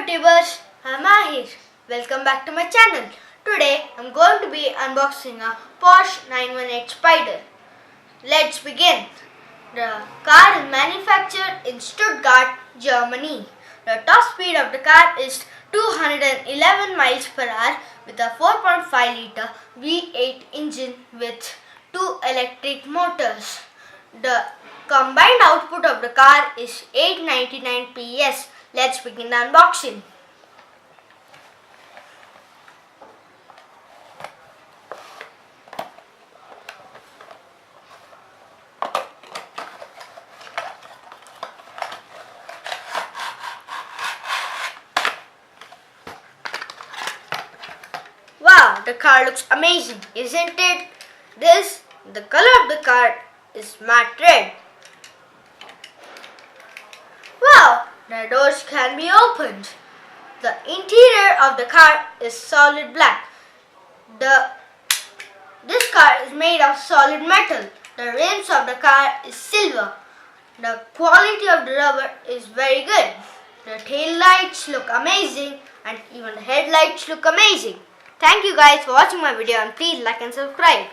YouTubers, I'm Ahir. Welcome back to my channel. Today I'm going to be unboxing a Porsche 918 Spyder. Let's begin. The car is manufactured in Stuttgart, Germany. The top speed of the car is 211 miles per hour with a 4.5 liter V8 engine with 2 electric motors. The combined output of the car is 899 PS. Let's begin the unboxing. Wow, the car looks amazing, isn't it? The color of the car is matte red. Wow, the doors can be opened. The interior of the car is solid black. This car is made of solid metal. The rims of the car is silver. The quality of the rubber is very good. The tail lights look amazing and even the headlights look amazing. Thank you guys for watching my video and please like and subscribe.